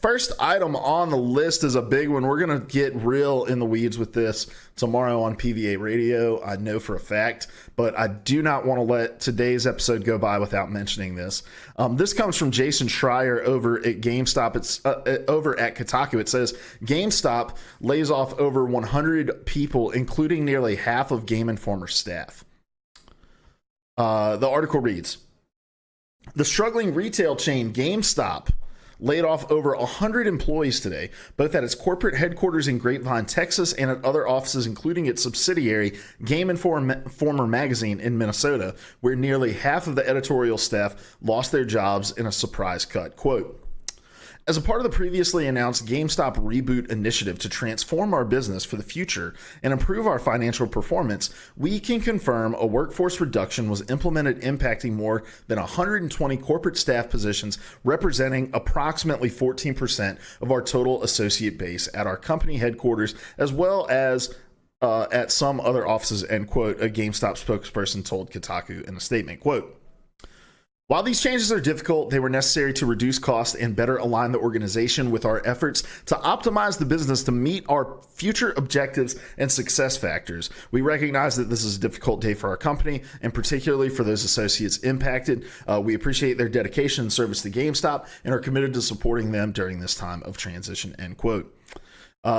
First item on the list is a big one. We're going to get real in the weeds with this tomorrow on PvA Radio, I know for a fact, but I do not want to let today's episode go by without mentioning this. This comes from Jason Schreier over at GameStop. It's over at Kotaku. It says, GameStop lays off over 100 people, including nearly half of Game Informer staff. The article reads, the struggling retail chain GameStop laid off over 100 employees today, both at its corporate headquarters in Grapevine, Texas, and at other offices, including its subsidiary, Game Informer magazine in Minnesota, where nearly half of the editorial staff lost their jobs in a surprise cut. Quote, as a part of the previously announced GameStop Reboot initiative to transform our business for the future and improve our financial performance, we can confirm a workforce reduction was implemented impacting more than 120 corporate staff positions, representing approximately 14% of our total associate base at our company headquarters, as well as at some other offices, end quote, a GameStop spokesperson told Kotaku in a statement. Quote, while these changes are difficult, they were necessary to reduce costs and better align the organization with our efforts to optimize the business to meet our future objectives and success factors. We recognize that this is a difficult day for our company, and particularly for those associates impacted. We appreciate their dedication and service to GameStop and are committed to supporting them during this time of transition, end quote.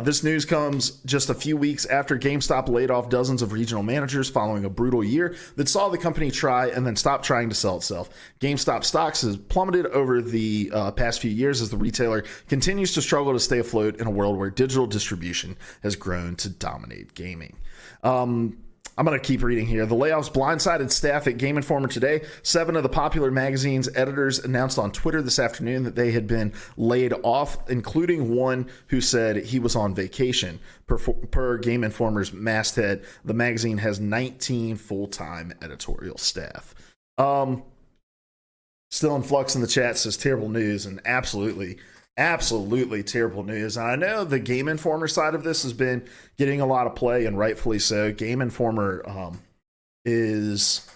This news comes just a few weeks after GameStop laid off dozens of regional managers following a brutal year that saw the company try and then stop trying to sell itself. GameStop stocks has plummeted over the past few years as the retailer continues to struggle to stay afloat in a world where digital distribution has grown to dominate gaming. I'm going to keep reading here. The layoffs blindsided staff at Game Informer today. 7 of the popular magazine's editors announced on Twitter this afternoon that they had been laid off, including one who said he was on vacation. Per Game Informer's masthead, the magazine has 19 full-time editorial staff. Still in flux in the chat, says terrible news, and absolutely terrible news. And I know the Game Informer side of this has been getting a lot of play, and rightfully so. Game Informer is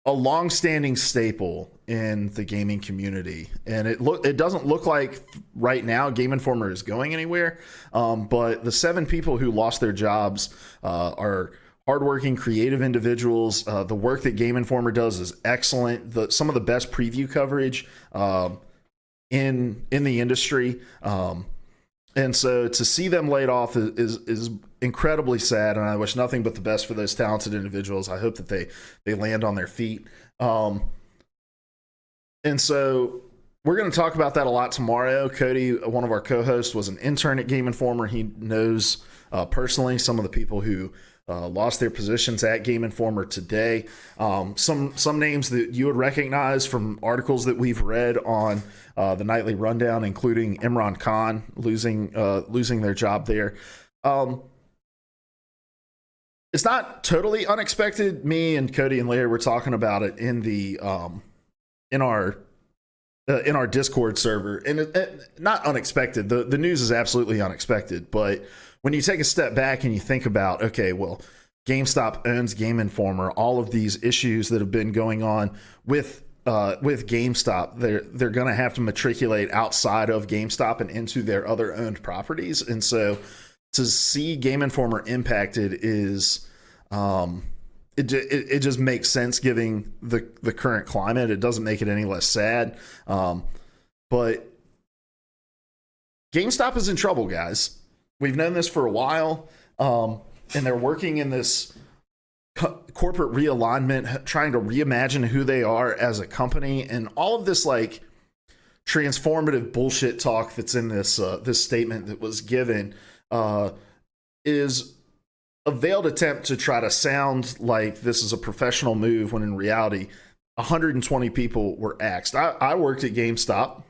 a long-standing staple in the gaming community, and it doesn't look like right now Game Informer is going anywhere. But the 7 people who lost their jobs are hardworking, creative individuals. The work that Game Informer does is excellent. Some of the best preview coverage in the industry, and so to see them laid off is incredibly sad, and I wish nothing but the best for those talented individuals. I hope that they land on their feet, and so we're going to talk about that a lot tomorrow. Cody, one of our co-hosts, was an intern at Game Informer. He knows personally some of the people who lost their positions at Game Informer today. Some names that you would recognize from articles that we've read on the Nightly Rundown, including Imran Khan losing their job there. It's not totally unexpected. Me and Cody and Larry were talking about it in our Discord server, and it not unexpected. The news is absolutely unexpected, but when you take a step back and you think about, okay, well, GameStop owns Game Informer, all of these issues that have been going on with GameStop, they're going to have to matriculate outside of GameStop and into their other owned properties. And so to see Game Informer impacted is it just makes sense given the current climate. It doesn't make it any less sad. But GameStop is in trouble, guys. We've known this for a while, and they're working in this corporate realignment, trying to reimagine who they are as a company, and all of this like transformative bullshit talk that's in this statement that was given is a veiled attempt to try to sound like this is a professional move, when in reality 120 people were axed. I worked at GameStop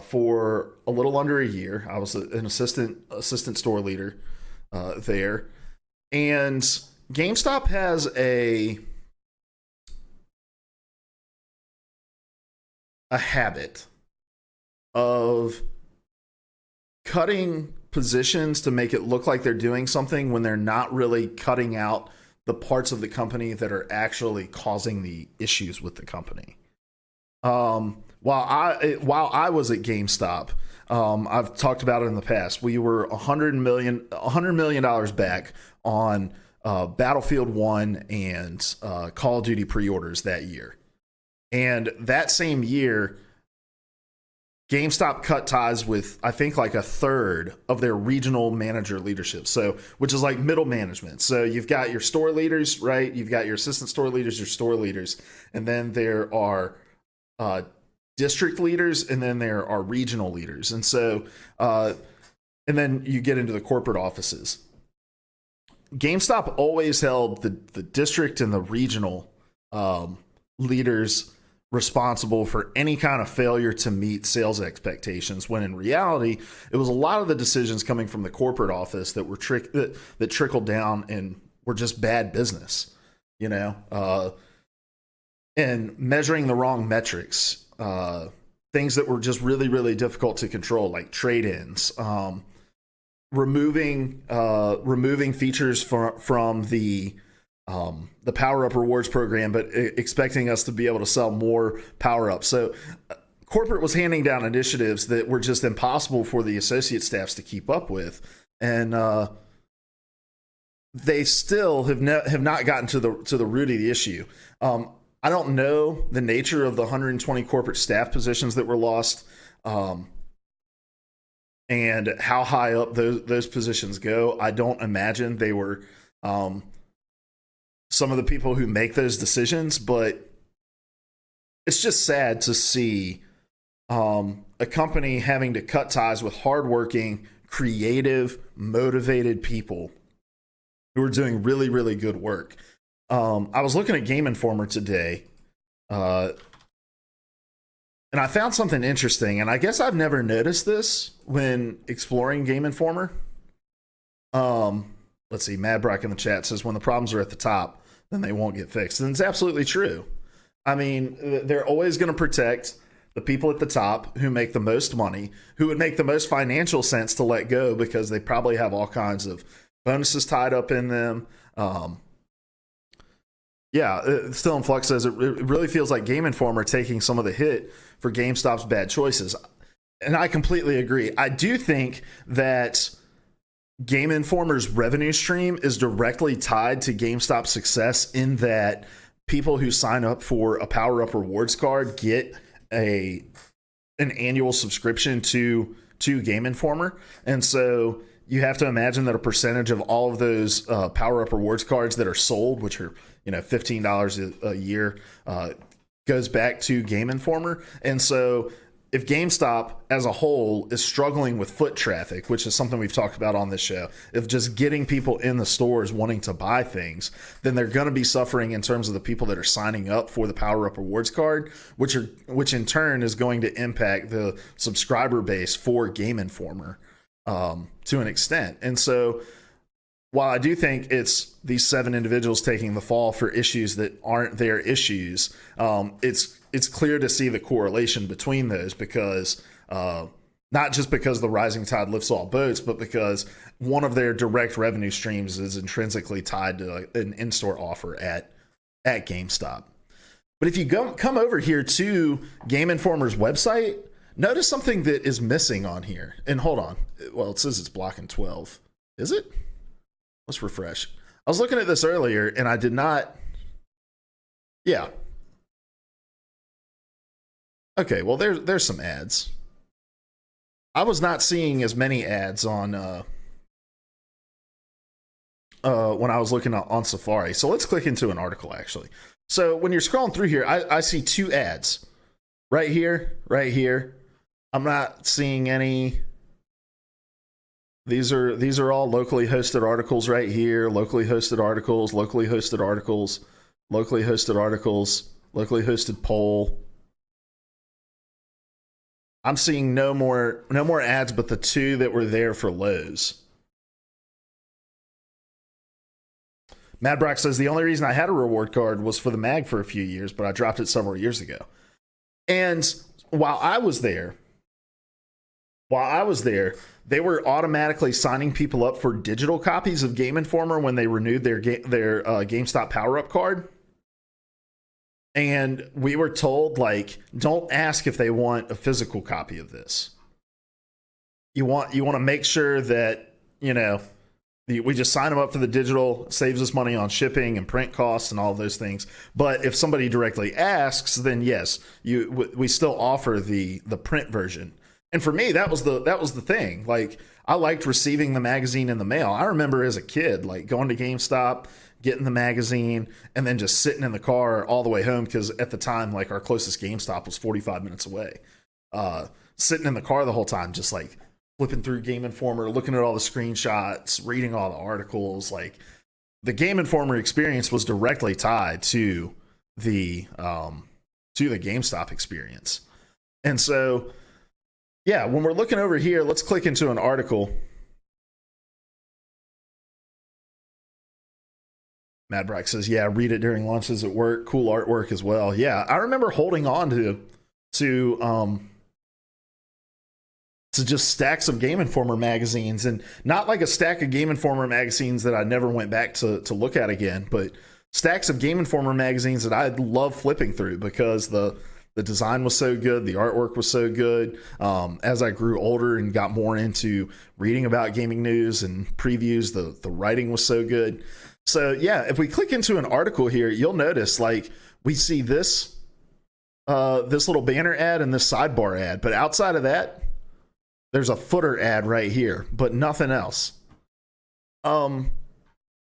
for a little under a year. I was an assistant store leader there, and GameStop has a habit of cutting positions to make it look like they're doing something when they're not really cutting out the parts of the company that are actually causing the issues with the company. While I was at GameStop, I've talked about it in the past. We were $100 million back on Battlefield 1 and Call of Duty pre-orders that year. And that same year, GameStop cut ties with, I think, like a third of their regional manager leadership. So, which is like middle management. So you've got your store leaders, right? You've got your assistant store leaders, your store leaders, and then there are district leaders, and then there are regional leaders. And so, and then you get into the corporate offices. GameStop always held the district and the regional leaders responsible for any kind of failure to meet sales expectations, when in reality it was a lot of the decisions coming from the corporate office that were that trickled down and were just bad business, and measuring the wrong metrics, things that were just really, really difficult to control, like trade-ins, removing features from the Power Up Rewards program, but expecting us to be able to sell more Power Ups. So corporate was handing down initiatives that were just impossible for the associate staffs to keep up with. And they still have not gotten to the root of the issue. I don't know the nature of the 120 corporate staff positions that were lost, and how high up those positions go. I don't imagine they were some of the people who make those decisions, but it's just sad to see a company having to cut ties with hardworking, creative, motivated people who are doing really, really good work. I was looking at Game Informer today, and I found something interesting, and I guess I've never noticed this when exploring Game Informer. Let's see, Madbrock in the chat says, when the problems are at the top, then they won't get fixed. And it's absolutely true. I mean, they're always going to protect the people at the top who make the most money, who would make the most financial sense to let go because they probably have all kinds of bonuses tied up in them. Still in Flux says it really feels like Game Informer taking some of the hit for GameStop's bad choices. And I completely agree. I do think that Game Informer's revenue stream is directly tied to GameStop's success, in that people who sign up for a Power Up Rewards card get an annual subscription to Game Informer. And so you have to imagine that a percentage of all of those Power Up Rewards cards that are sold, which are $15 a year, goes back to Game Informer. And so if GameStop as a whole is struggling with foot traffic, which is something we've talked about on this show, if just getting people in the stores wanting to buy things, then they're going to be suffering in terms of the people that are signing up for the Power Up Rewards card, which in turn is going to impact the subscriber base for Game Informer to an extent. And so while I do think it's these 7 individuals taking the fall for issues that aren't their issues, it's clear to see the correlation between those, because not just because the rising tide lifts all boats, but because one of their direct revenue streams is intrinsically tied to an in-store offer at GameStop. But if you come over here to Game Informer's website, notice something that is missing on here. And hold on. Well, it says it's blocking 12. Is it? Let's refresh. I was looking at this earlier and I did not. Yeah. Okay, well, there's some ads. I was not seeing as many ads on when I was looking on Safari. So let's click into an article, actually. So when you're scrolling through here, I see 2 ads. Right here, right here. I'm not seeing any. These are all locally hosted articles right here. Locally hosted articles, locally hosted articles, locally hosted articles, locally hosted poll. I'm seeing no more ads but the 2 that were there for Lowe's. Madbrock says the only reason I had a reward card was for the mag for a few years, but I dropped it several years ago. And while I was there, they were automatically signing people up for digital copies of Game Informer when they renewed their GameStop Power Up card. And we were told, like, don't ask if they want a physical copy of this. You want to make sure that, we just sign them up for the digital. It saves us money on shipping and print costs and all of those things. But if somebody directly asks, then yes, we still offer the print version. And for me, that was the thing. Like, I liked receiving the magazine in the mail. I remember as a kid, like, going to GameStop, getting the magazine, and then just sitting in the car all the way home, because at the time, like, our closest GameStop was 45 minutes away. Sitting in the car the whole time, just like flipping through Game Informer, looking at all the screenshots, reading all the articles. Like, the Game Informer experience was directly tied to the GameStop experience. And so, yeah, when we're looking over here, let's click into an article. Mad Brack says, yeah, read it during lunches at work. Cool artwork as well. Yeah, I remember holding on to just stacks of Game Informer magazines, and not like a stack of Game Informer magazines that I never went back to look at again, but stacks of Game Informer magazines that I love flipping through because the design was so good, the artwork was so good. As I grew older and got more into reading about gaming news and previews, the writing was so good. So yeah, if we click into an article here, you'll notice, like, we see this little banner ad and this sidebar ad, but outside of that, there's a footer ad right here, but nothing else. So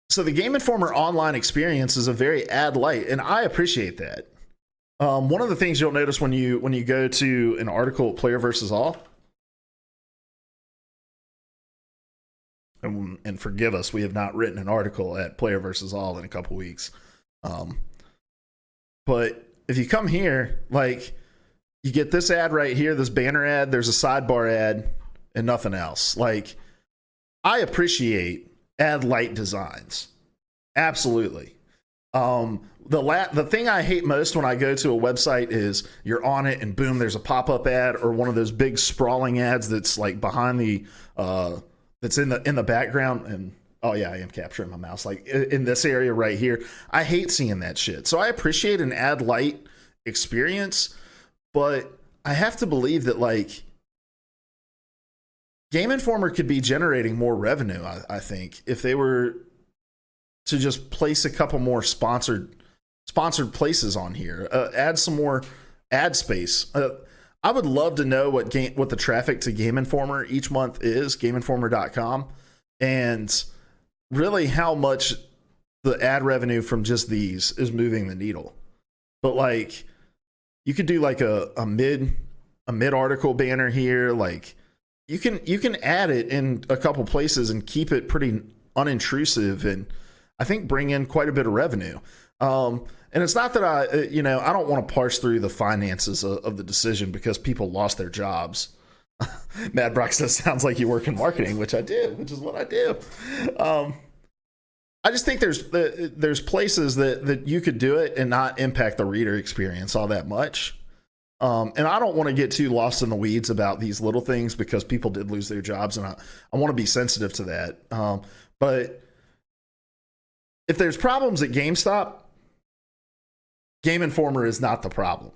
the Game Informer online experience is a very ad light, and I appreciate that. One of the things you'll notice when you go to an article, Player versus All, and forgive us, we have not written an article at Player versus All in a couple weeks. But if you come here, like, you get this ad right here, this banner ad, there's a sidebar ad, and nothing else. Like, I appreciate ad light designs. Absolutely. The thing I hate most when I go to a website is you're on it and boom, there's a pop-up ad or one of those big sprawling ads that's like behind the that's in the background, and oh yeah, I am capturing my mouse, like in this area right here. I hate seeing that shit. So I appreciate an ad light experience, but I have to believe that, like, Game Informer could be generating more revenue, I think, if they were to just place a couple more sponsored places on here, add some more ad space. I would love to know what the traffic to Game Informer each month is, GameInformer.com, and really how much the ad revenue from just these is moving the needle. But, like, you could do like a mid article banner here. Like, you can add it in a couple places and keep it pretty unintrusive, and I think bring in quite a bit of revenue. And it's not that I don't want to parse through the finances of the decision because people lost their jobs. Mad Brock says, sounds like you work in marketing, which I do, which is what I do. I just think there's places that you could do it and not impact the reader experience all that much. And I don't want to get too lost in the weeds about these little things because people did lose their jobs, and I want to be sensitive to that. But if there's problems at GameStop, Game Informer is not the problem.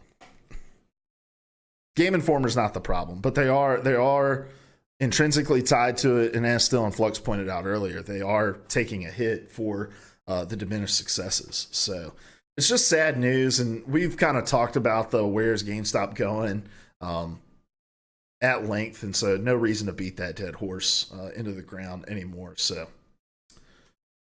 Game Informer is not the problem, but they are intrinsically tied to it. And as Still in Flux pointed out earlier, they are taking a hit for the diminished successes. So it's just sad news. And we've kind of talked about the where's GameStop going at length. And so no reason to beat that dead horse into the ground anymore. So